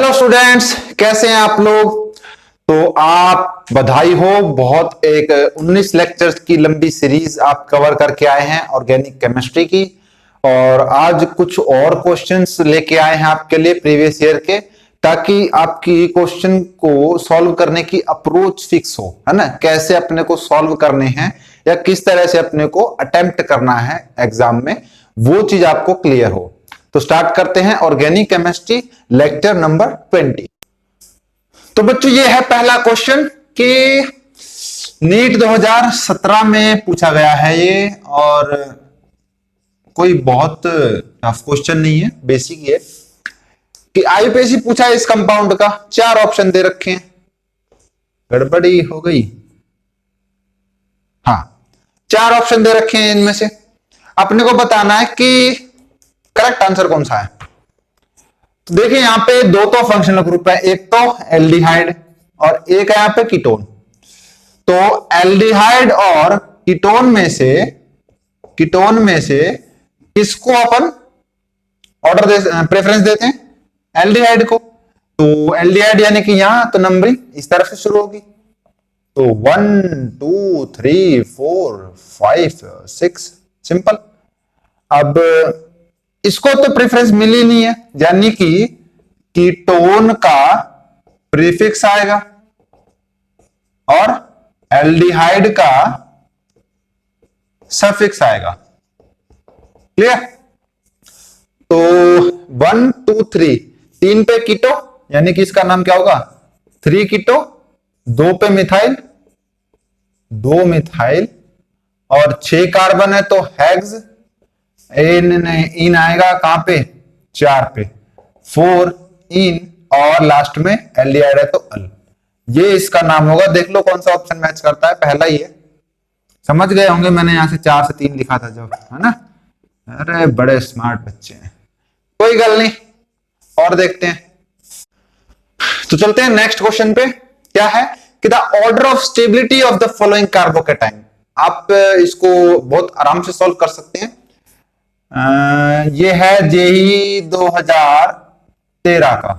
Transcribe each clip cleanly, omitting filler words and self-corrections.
Hello students, कैसे हैं आप लोग। तो आप बधाई हो, बहुत एक 19 लेक्चर्स की लंबी सीरीज आप कवर करके आए हैं ऑर्गेनिक केमिस्ट्री की। और आज कुछ और क्वेश्चंस लेके आए हैं आपके लिए प्रीवियस ईयर के, ताकि आपकी क्वेश्चन को सॉल्व करने की अप्रोच फिक्स हो, है ना। कैसे अपने को सॉल्व करने हैं या किस तरह से अपने को अटेम्प्ट करना है एग्जाम में, वो चीज आपको क्लियर हो। तो स्टार्ट करते हैं ऑर्गेनिक केमिस्ट्री लेक्चर नंबर 20। तो बच्चों, ये है पहला क्वेश्चन कि नीट 2017 में पूछा गया है ये, और कोई बहुत टफ क्वेश्चन नहीं है, बेसिक ये कि आईयूपीएसी पूछा है इस कंपाउंड का। 4 ऑप्शन दे रखे हैं, गड़बड़ी हो गई। हाँ, 4 ऑप्शन दे रखे हैं, इनमें से अपने को बताना है कि करेक्ट आंसर कौन सा है। तो देखिए, यहां पे दो तो फंक्शनल ग्रुप है, एक तो एल्डिहाइड और एक है यहां पे कीटोन। तो एल्डिहाइड और कीटोन में से किसको अपन प्रेफरेंस देते हैं? एल्डिहाइड को। तो एल्डिहाइड यानी कि यहां तो नंबरिंग इस तरफ से शुरू होगी। तो 1 2 3 4 5 6, सिंपल। अब इसको तो प्रेफरेंस मिली नहीं है, यानी कि कीटोन का प्रीफिक्स आएगा और एल्डिहाइड का सफिक्स आएगा। क्लियर? तो 1 2 3, 3 पे कीटो यानी कि इसका नाम क्या होगा? 3 कीटो, 2 पे मिथाइल, 2 मिथाइल, और 6 कार्बन है तो हेक्स। इन आएगा कहां पे? 4 पे, 4 इन, और लास्ट में एल्डिहाइड है तो अल। ये इसका नाम होगा। देख लो कौन सा ऑप्शन मैच करता है, पहला ही है। समझ गए होंगे, मैंने यहां से 4 से 3 लिखा था जब, है ना। अरे बड़े स्मार्ट बच्चे हैं, कोई गल नहीं, और देखते हैं। तो चलते हैं नेक्स्ट क्वेश्चन पे। क्या है कि the order of stability of the following carbocation. आप इसको बहुत आराम से सॉल्व कर सकते हैं। ये है जेई 2013 का।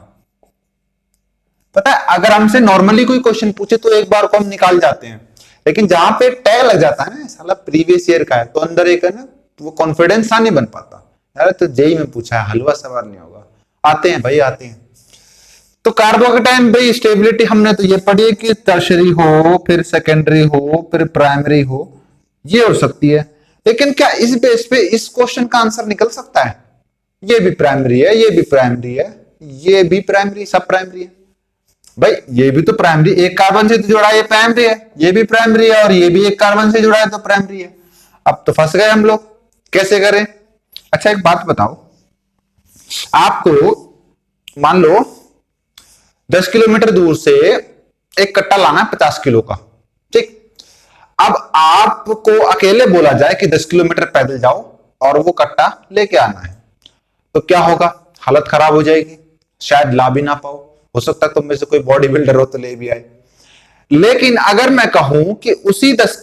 पता है, अगर हमसे नॉर्मली कोई क्वेश्चन पूछे तो एक बार को हम निकाल जाते हैं, लेकिन जहां पे टैग लग जाता है ना, साला प्रीवियस ईयर का है, तो अंदर एक है ना, वो कॉन्फिडेंस सा नहीं बन पाता यार। तो जेई में पूछा है, हलवा सवार नहीं होगा। आते हैं भाई, आते हैं। तो कार्बोकेटाइन भाई स्टेबिलिटी हमने तो ये पढ़ी है कि टर्शरी हो, फिर सेकेंडरी हो, फिर प्राइमरी हो, ये हो सकती है। लेकिन क्या इस बेस पे इस क्वेश्चन का आंसर निकल सकता है? ये भी प्राइमरी है, ये भी प्राइमरी है, ये भी प्राइमरी, सब प्राइमरी है भाई। ये भी तो प्राइमरी, एक कार्बन से तो जुड़ा है, ये प्राइमरी है, ये भी प्राइमरी है, और ये भी एक कार्बन से जुड़ा है तो प्राइमरी है। अब तो फंस गए हम लोग, कैसे करें? अच्छा, एक बात बताओ, आपको मान लो 10 किलोमीटर दूर से एक कट्टा लाना है 50 किलो का, ठीक। अब आपको अकेले बोला जाए कि 10 किलोमीटर पैदल जाओ और वो कट्टा लेके आना है, तो क्या होगा? हालत खराब हो जाएगी, शायद ला भी ना पाओ। हो सकता है तुम में से कोई बॉडी बिल्डर हो तो ले भी आए। लेकिन अगर मैं कहूं कि उसी 10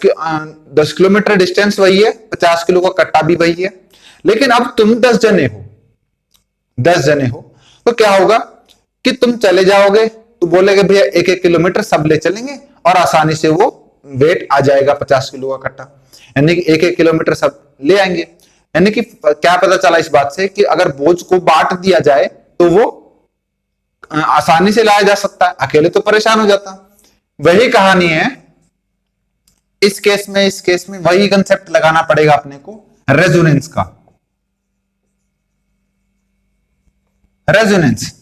किलोमीटर डिस्टेंस वही है, 50 किलो का कट्टा भी वही है, लेकिन अब तुम 10 जने हो, तो क्या होगा कि तुम चले जाओगे तो बोलेगे भैया 1-1 किलोमीटर सब ले चलेंगे, और आसानी से वो वेट आ जाएगा 50 किलो का कट्टा, यानी कि 1-1 किलोमीटर सब ले आएंगे। यानी कि क्या पता चला इस बात से कि अगर बोझ को बांट दिया जाए तो वो आसानी से लाया जा सकता है, अकेले तो परेशान हो जाता। वही कहानी है इस केस में वही कंसेप्ट लगाना पड़ेगा अपने को, रेजोनेंस का। रेजोनेंस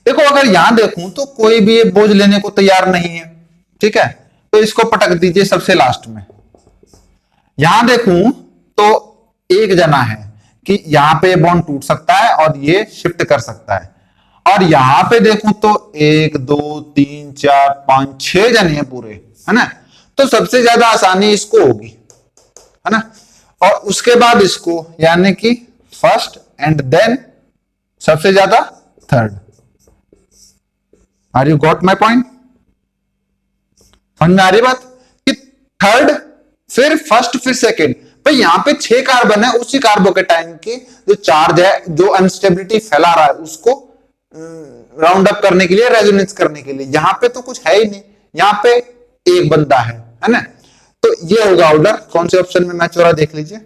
देखो, अगर यहां देखूं तो कोई भी ये बोझ लेने को तैयार नहीं है, ठीक है, तो इसको पटक दीजिए सबसे लास्ट में। यहां देखूं तो एक जना है कि यहां पे बॉन्ड टूट सकता है और ये शिफ्ट कर सकता है, और यहां पे देखूं तो 1 2 3 4 5 6 जने हैं पूरे, है ना। तो सबसे ज्यादा आसानी इसको होगी, है ना, और उसके बाद इसको, यानी कि फर्स्ट एंड देन सबसे ज्यादा third. Are you got my point? समझ में आ रही बात कि थर्ड, फिर फर्स्ट, फिर सेकेंड। भाई यहां पे 6 कार्बन है, उसी कार्बोकेटाइन की जो चार्ज है, जो अनस्टेबिलिटी फैला रहा है, उसको राउंड अप करने के लिए, रेजोनेंस करने के लिए। यहां पे तो कुछ है ही नहीं, यहां पे एक बंदा है ना। तो ये होगा ऑर्डर। कौन से ऑप्शन में मैच हो रहा है देख लीजिए,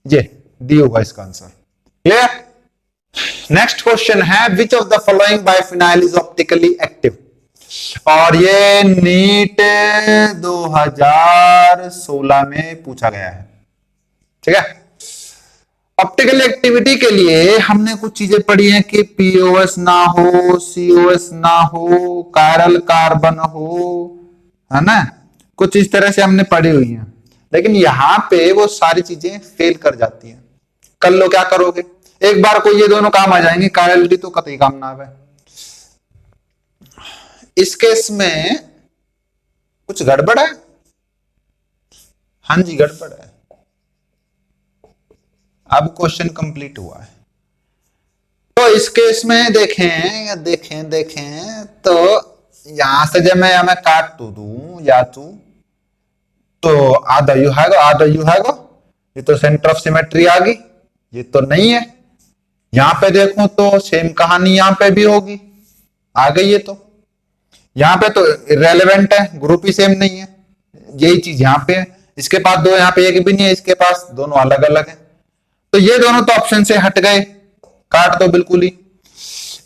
ये डी होगा इसका आंसर। क्लियर। नेक्स्ट क्वेश्चन है which of the following biphenyl is optically active. और ये नीट 2016 में पूछा गया है। ठीक है। ऑप्टिकल एक्टिविटी के लिए हमने कुछ चीजें पढ़ी हैं कि पीओएस ना हो, सीओएस ना हो, कायरल कार्बन हो, है ना, कुछ इस तरह से हमने पढ़ी हुई हैं। लेकिन यहां पे वो सारी चीजें फेल कर जाती हैं। कर लो, क्या करोगे, एक बार को ये दोनों काम आ जाएंगे, कायरलिटी तो कतई काम ना आवे। इस केस में कुछ गड़बड़ है। हाँ जी, गड़बड़ है। अब क्वेश्चन कंप्लीट हुआ है। तो इस केस में देखें देखें देखें तो यहां से जब मैं काट दूं या तो आधा यू हैगा, आधा यू हैगा। ये तो सेंटर ऑफ सिमेट्री आ गई, ये तो नहीं है। यहां पे देखो तो सेम कहानी यहां पे भी होगी, आ गई। ये तो यहां पे तो इररेलेवेंट है, ग्रुप ही सेम नहीं है। यही चीज यहां पे है, इसके पास दो, यहां पे एक भी नहीं है, इसके पास दोनों अलग अलग है। तो ये दोनों तो ऑप्शन से हट गए, काट दो बिल्कुल ही।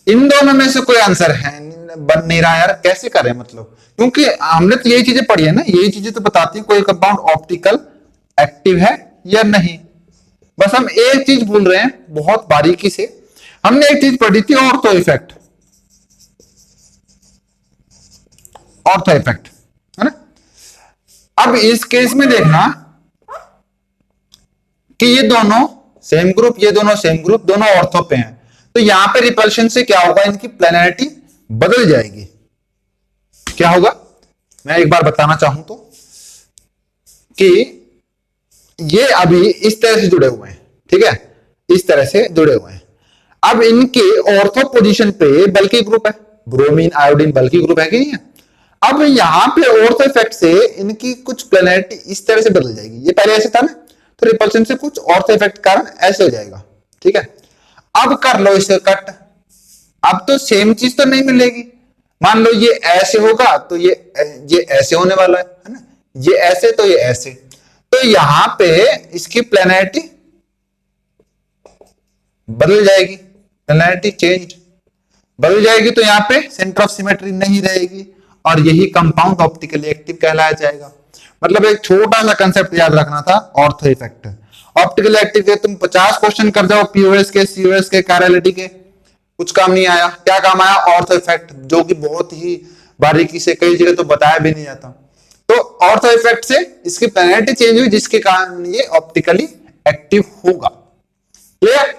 इन दोनों में से कोई आंसर है बन नहीं रहा यार, कैसे करें मतलब, क्योंकि हमने तो यही चीजें पढ़ी है ना, यही चीजें तो बताती है कोई कंपाउंड ऑप्टिकल एक्टिव है या नहीं। बस हम एक चीज भूल रहे हैं बहुत बारीकी से, हमने एक चीज पढ़ी थी, ऑर्थो इफेक्ट। ऑर्थो इफेक्ट है ना। अब इस केस में देखना कि ये दोनों सेम ग्रुप, ये दोनों सेम ग्रुप, दोनों ऑर्थो पे हैं। तो यहां पे रिपल्शन से क्या होगा, इनकी प्लेनैरिटी बदल जाएगी। क्या होगा, मैं एक बार बताना चाहूं तो कि ये अभी इस तरह से जुड़े हुए हैं, ठीक है, इस तरह से जुड़े हुए हैं। अब इनके ऑर्थो पोजीशन पे बल्कि ग्रुप है, ब्रोमीन आयोडीन बल्कि ग्रुप है कि नहीं है। अब यहां पे ऑर्थो इफेक्ट से इनकी कुछ प्लेनैरिटी इस तरह से बदल जाएगी। ये पहले ऐसे था ना, तो रिपल्शन से कुछ ऑर्थो इफेक्ट कारण ऐसे हो जाएगा। ठीक है, अब कर लो इसे कट। अब तो सेम चीज तो नहीं मिलेगी। मान लो ये ऐसे होगा तो ये ऐसे होने वाला है ना, ये ऐसे तो ये ऐसे। तो यहां पे इसकी प्लेनैरिटी बदल जाएगी, प्लेनैरिटी चेंज बदल जाएगी। तो यहां पे सेंटर ऑफ सिमेट्री नहीं रहेगी और यही कंपाउंड ऑप्टिकली एक्टिव कहलाया जाएगा। मतलब एक छोटा सा कंसेप्ट याद रखना था, ऑर्थो इफेक्ट। ऑप्टिकल एक्टिव के तुम 50 क्वेश्चन कर जाओ, पीओएस के, सीओएस के, कायरलिटी के, कुछ काम नहीं आया। क्या काम आया, ऑर्थो इफेक्ट, जो कि बहुत ही बारीकी से कई जगह तो बताया भी नहीं जाता। तो ऑर्थो इफेक्ट से इसकी प्लेनैरिटी चेंज हुई, जिसके कारण ये ऑप्टिकली एक्टिव होगा। क्लियर,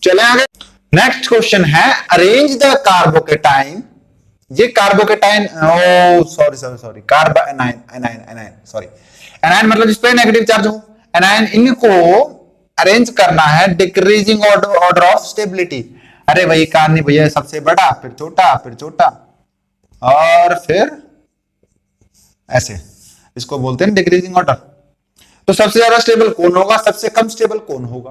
चले आगे। नेक्स्ट क्वेश्चन है अरेंज द कार्बोकेटाइन। ये carbocation, sorry carbanion, anion sorry, anion मतलब जिस पे नेगेटिव चार्ज हो, एनाइन, इनको अरेंज करना है डिक्रीजिंग ऑर्डर ऑफ स्टेबिलिटी। अरे वही कहानी भैया, सबसे बड़ा फिर छोटा फिर छोटा और फिर ऐसे, इसको बोलते हैं डिक्रीजिंग ऑर्डर। तो सबसे ज्यादा स्टेबल कौन होगा, सबसे कम स्टेबल कौन होगा।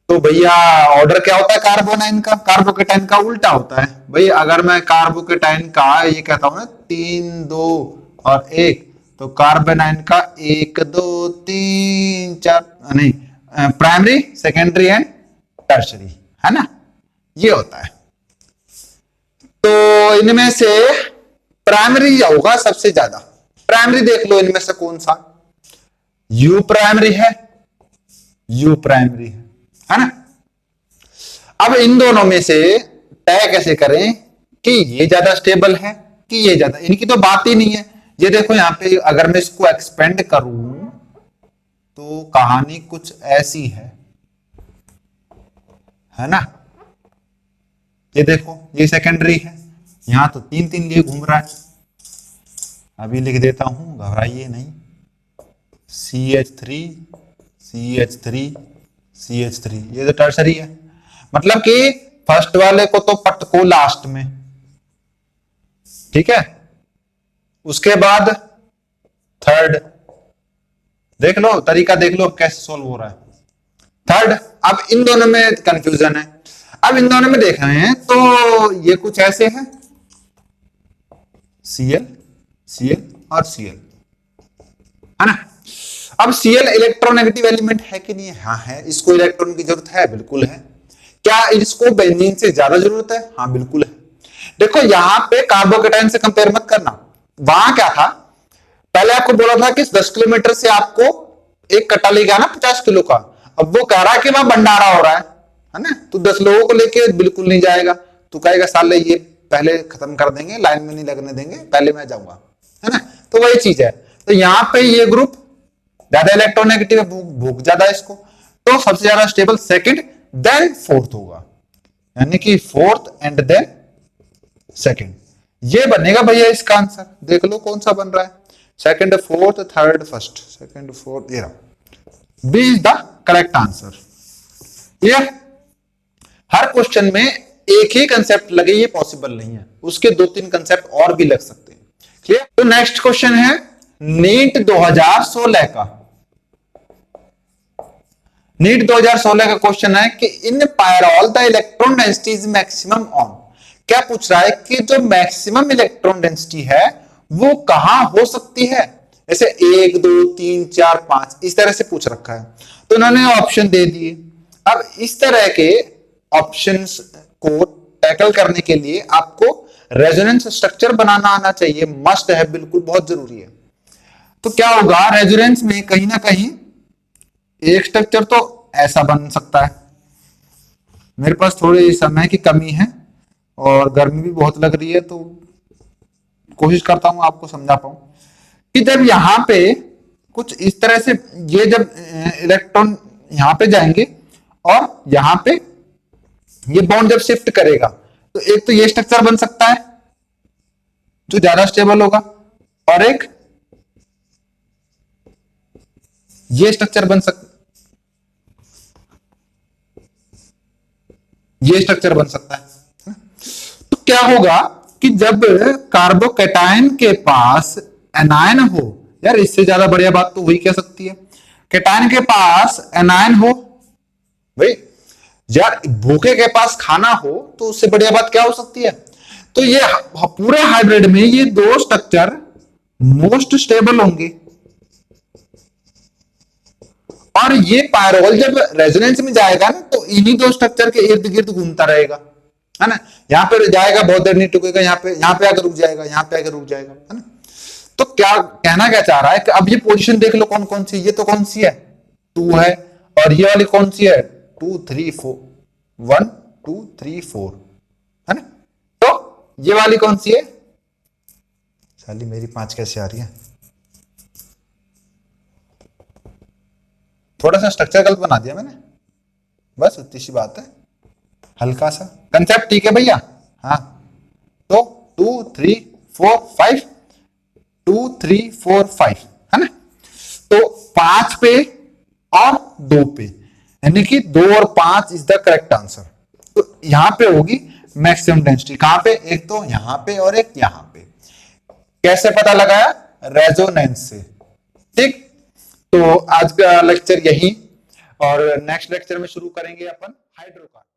तो भैया ऑर्डर क्या होता है कार्बोनाइन का, कार्बोकेटाइन का उल्टा होता है। भाई अगर मैं कार्बोकेटाइन का ये कहता हूं ना 3 2 और 1, तो कार्बोनाइन का 1 2 3 4 नहीं, प्राइमरी सेकेंडरी एंड टर्शरी, है ना, ये होता है। तो इनमें से प्राइमरी होगा सबसे ज्यादा। प्राइमरी देख लो इनमें से कौन सा, यू प्राइमरी है, यू प्राइमरी है ना। अब इन दोनों में से तय कैसे करें कि ये ज्यादा स्टेबल है कि ये ज्यादा, इनकी तो बात ही नहीं है। ये देखो यहां पे अगर मैं इसको एक्सपेंड करूं तो कहानी कुछ ऐसी है ना। ये देखो ये सेकेंडरी है, यहां तो 3 लिए घूम रहा है। अभी लिख देता हूं, घबराइए नहीं, CH3 CH3 CH3, ये तो टर्सरी है। मतलब कि फर्स्ट वाले को तो पटको लास्ट में, ठीक है, उसके बाद थर्ड। देख लो तरीका, देख लो कैसे सोल्व हो रहा है। थर्ड, अब इन दोनों में कंफ्यूजन है। अब इन दोनों में देख रहे हैं तो ये कुछ ऐसे है, Cl Cl और Cl, है ना। अब Cl इलेक्ट्रोनेगेटिव एलिमेंट है कि नहीं है? हाँ है। इसको इलेक्ट्रॉन की जरूरत है? बिल्कुल है। क्या इसको बेंजीन से ज्यादा जरूरत है? हाँ बिल्कुल है। देखो यहां पे कार्बोकेटाइन से कंपेयर मत करना। वहां क्या था, पहले आपको बोला था कि 10 किलोमीटर से आपको एक कट्टा लेके आना 50 किलो का। अब वो कह रहा है कि वहां भंडारा हो रहा है ना, तो 10 लोगों को लेके बिल्कुल नहीं जाएगा। तो कहेगा साले ये पहले खत्म कर देंगे, लाइन में नहीं लगने देंगे, पहले मैं जाऊंगा, है ना। तो वही चीज है। तो यहाँ पे ये ग्रुप ज्यादा इलेक्ट्रोनेगेटिव है, भूख ज्यादा है इसको, तो सबसे ज्यादा स्टेबल सेकंड देन फोर्थ होगा, यानी कि फोर्थ एंड देन सेकंड। ये बनेगा भैया इसका आंसर। देख लो कौन सा बन रहा है, second fourth third first, second fourth, ये B is the correct answer. ये हर क्वेश्चन में एक ही कंसेप्ट लगे ये पॉसिबल नहीं है, उसके 2-3 कंसेप्ट और भी लग सकते हैं। क्लियर। तो नेक्स्ट क्वेश्चन है नीट 2016 का। नीट 2016 का क्वेश्चन है कि in pyrrole the electron density is maximum on. क्या पूछ रहा है कि जो मैक्सिमम इलेक्ट्रॉन डेंसिटी है वो कहां हो सकती है। जैसे 1 2 3 4 5 इस तरह से पूछ रखा है, तो उन्होंने ऑप्शन दे दिए। अब इस तरह के ऑप्शंस को टैकल करने के लिए आपको रेजोनेंस स्ट्रक्चर बनाना आना चाहिए, मस्ट है, बिल्कुल बहुत जरूरी है। तो क्या होगा, रेजोनेंस में कहीं ना कहीं एक स्ट्रक्चर तो ऐसा बन सकता है। मेरे पास थोड़ी समय की कमी है और गर्मी भी बहुत लग रही है, तो कोशिश करता हूं आपको समझा पाऊं कि जब यहां पे कुछ इस तरह से ये जब इलेक्ट्रॉन यहां पे जाएंगे और यहां पे ये बॉन्ड जब शिफ्ट करेगा, तो एक तो ये स्ट्रक्चर बन सकता है जो ज्यादा स्टेबल होगा, और एक ये स्ट्रक्चर बन सकता, ये स्ट्रक्चर बन सकता है। तो क्या होगा कि जब कार्बोकैटायन के पास एनायन हो, यार इससे ज्यादा बढ़िया बात तो हुई क्या सकती है, कैटायन के पास एनायन हो, भाई यार भूखे के पास खाना हो, तो उससे बढ़िया बात क्या हो सकती है। तो ये पूरे हाइब्रिड में ये दो स्ट्रक्चर मोस्ट स्टेबल होंगे, और ये पायरोल जब रेजोनेंस में जाएगा ना, तो इन्हीं दो स्ट्रक्चर के इर्द गिर्द घूमता रहेगा, है ना। यहां पे जाएगा बहुत देर नहीं टुकेगा, यहाँ पे आकर रुक जाएगा, यहाँ पे आकर रुक जाएगा, है ना। तो क्या कहना क्या चाह रहा है कि अब ये पोजीशन देख लो कौन कौन सी, ये तो कौन सी है 2 है, और ये वाली कौन सी है 2 3 4 1 2 3 4, है ना। तो ये वाली कौन सी है, साली मेरी 5 कैसे आ रही है, थोड़ा सा स्ट्रक्चर गलत बना दिया मैंने, बस उतनी सी बात है, हल्का सा कंसेप्ट, ठीक है भैया। हाँ तो 2 3 4 5 2 3 4 5, है ना। तो 5 पे और 2 पे, यानी कि 2 और 5 इज द करेक्ट आंसर। तो यहां पे होगी मैक्सिमम डेंसिटी, कहां पे, एक तो यहां पे और एक यहां पे। कैसे पता लगाया, रेजोनेंस से, ठीक। तो आज का लेक्चर यही, और नेक्स्ट लेक्चर में शुरू करेंगे अपन हाइड्रोकार्बन।